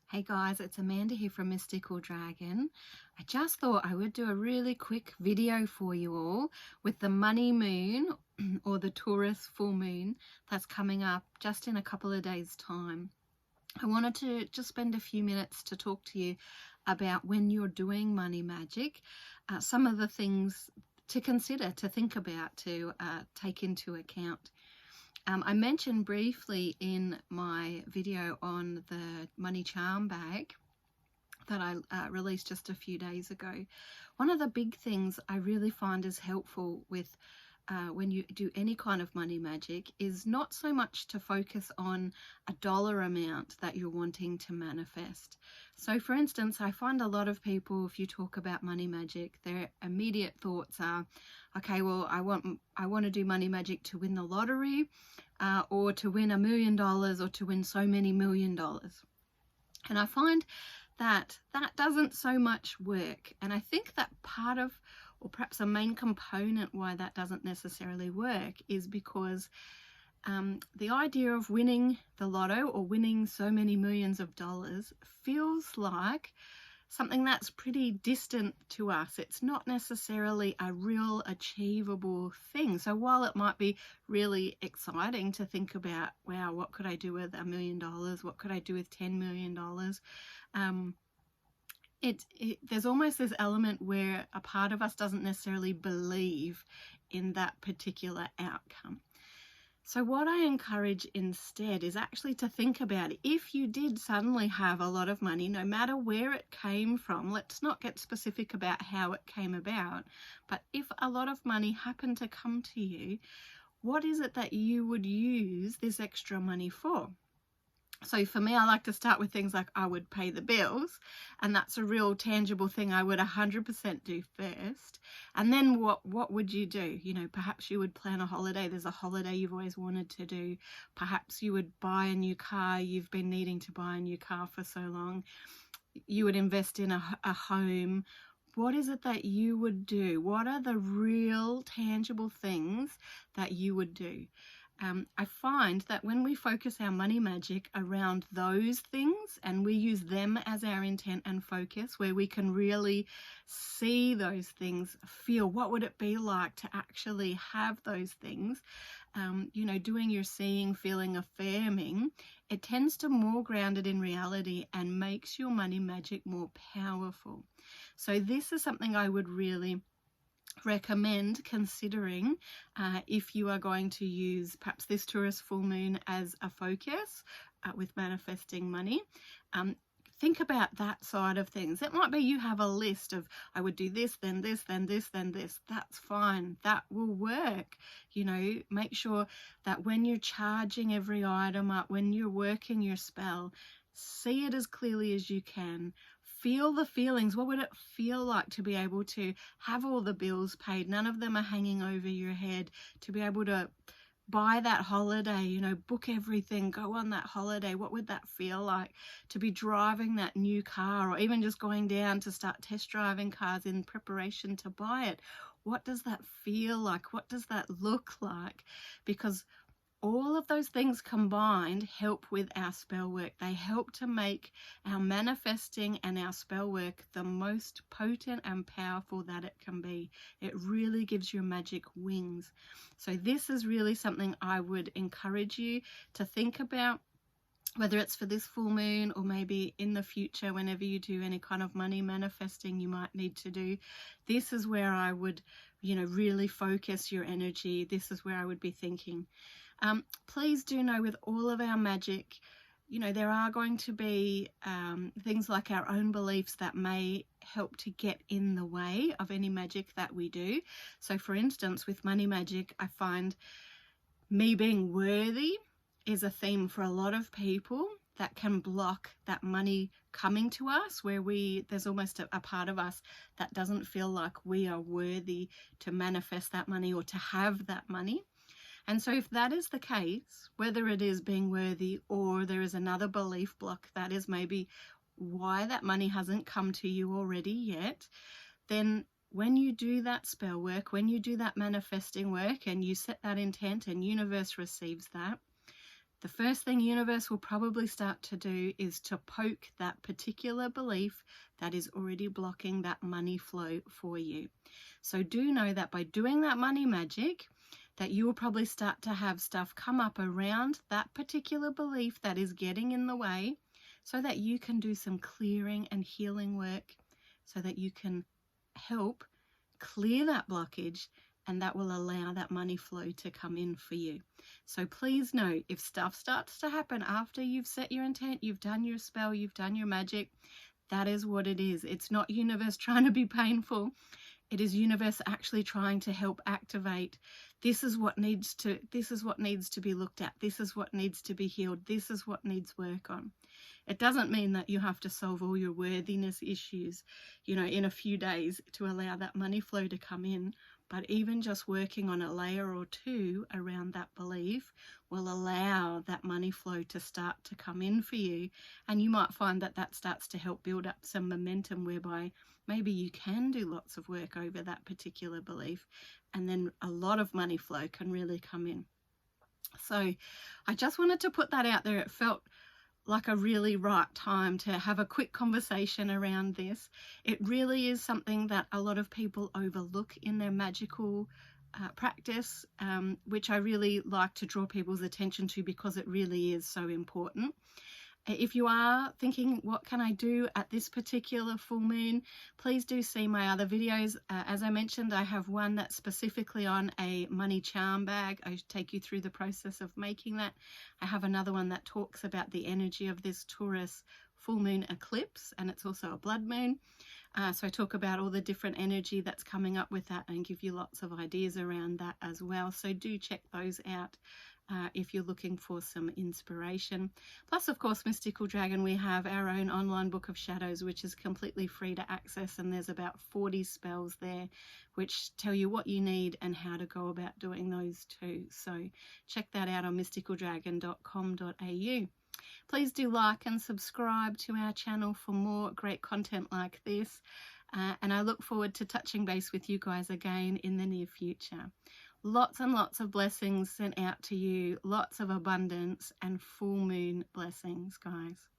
Hey guys, it's Amanda here from Mystical Dragon. I just thought I would do a really quick video for you all with the Money Moon or the Taurus Full Moon that's coming up just in a couple of days' time. I wanted to just spend a few minutes to talk to you about when you're doing Money Magic, some of the things to consider, to think about, to take into account. I mentioned briefly in my video on the money charm bag that I released just a few days ago. One of the big things I really find is helpful with when you do any kind of money magic is not so much to focus on a dollar amount that you're wanting to manifest. So for instance, I find a lot of people, if you talk about money magic, their immediate thoughts are, okay, well, I want to do money magic to win the lottery, or to win $1 million, or to win so many $1 million. And I find that doesn't so much work. And I think that part of, or perhaps a main component why that doesn't necessarily work, is because the idea of winning the lotto or winning so many millions of dollars feels like something that's pretty distant to us. It's not necessarily a real achievable thing. So while it might be really exciting to think about, wow, what could I do with $1 million? What could I do with $10 million? There's almost this element where a part of us doesn't necessarily believe in that particular outcome. So what I encourage instead is actually to think about, if you did suddenly have a lot of money, no matter where it came from, let's not get specific about how it came about, but if a lot of money happened to come to you, what is it that you would use this extra money for? So for me, I like to start with things like I would pay the bills, and that's a real tangible thing I would 100% do first. And then what would you do? You know, perhaps you would plan a holiday. There's a holiday you've always wanted to do. Perhaps you would buy a new car. You've been needing to buy a new car for so long. You would invest in a home. What is it that you would do? What are the real tangible things that you would do? I find that when we focus our money magic around those things and we use them as our intent and focus, where we can really see those things, feel what would it be like to actually have those things, you know, doing your seeing, feeling, affirming, it tends to more grounded in reality and makes your money magic more powerful. So this is something I would really recommend considering if you are going to use perhaps this Taurus full moon as a focus with manifesting money. Think about that side of things. It might be you have a list of, I would do this, then this, then this, then this. That's fine. That will work. You know, make sure that when you're charging every item up, when you're working your spell, see it as clearly as you can. Feel the feelings. What would it feel like to be able to have all the bills paid? None of them are hanging over your head. To be able to buy that holiday, you know, book everything, go on that holiday. What would that feel like? To be driving that new car, or even just going down to start test driving cars in preparation to buy it. What does that feel like? What does that look like? Because all of those things combined help with our spell work. They help to make our manifesting and our spell work the most potent and powerful that it can be. It really gives your magic wings. So this is really something I would encourage you to think about, whether it's for this full moon or maybe in the future, whenever you do any kind of money manifesting you might need to do. This is where I would, you know, really focus your energy. This is where I would be thinking. Please do know, with all of our magic, you know, there are going to be things like our own beliefs that may help to get in the way of any magic that we do. So for instance, with money magic, I find me being worthy is a theme for a lot of people that can block that money coming to us, where there's almost a part of us that doesn't feel like we are worthy to manifest that money or to have that money. And so if that is the case, whether it is being worthy or there is another belief block that is maybe why that money hasn't come to you already yet, then when you do that spell work, when you do that manifesting work and you set that intent and universe receives that, the first thing universe will probably start to do is to poke that particular belief that is already blocking that money flow for you. So do know that by doing that money magic, that you will probably start to have stuff come up around that particular belief that is getting in the way, so that you can do some clearing and healing work, so that you can help clear that blockage, and that will allow that money flow to come in for you. So please know, if stuff starts to happen after you've set your intent, you've done your spell, you've done your magic, that is what it is. It's not universe trying to be painful. It is universe actually trying to help activate. This is what needs to be looked at. This is what needs to be healed. This is what needs work on. It doesn't mean that you have to solve all your worthiness issues, in a few days to allow that money flow to come in. But even just working on a layer or two around that belief will allow that money flow to start to come in for you. And you might find that that starts to help build up some momentum, whereby maybe you can do lots of work over that particular belief, and then a lot of money flow can really come in. So I just wanted to put that out there. It felt like a really right time to have a quick conversation around this. It really is something that a lot of people overlook in their magical practice, which I really like to draw people's attention to, because it really is so important. If you are thinking, what can I do at this particular full moon, please do see my other videos. As I mentioned, I have one that's specifically on a money charm bag. I take you through the process of making that. I have another one that talks about the energy of this Taurus full moon eclipse, and it's also a blood moon. So I talk about all the different energy that's coming up with that and give you lots of ideas around that as well. So do check those out if you're looking for some inspiration. Plus, of course, Mystical Dragon, we have our own online book of shadows, which is completely free to access, and there's about 40 spells there which tell you what you need and how to go about doing those too. So check that out on mysticaldragon.com.au. Please do like and subscribe to our channel for more great content like this, and I look forward to touching base with you guys again in the near future. Lots and lots of blessings sent out to you, lots of abundance and full moon blessings, guys.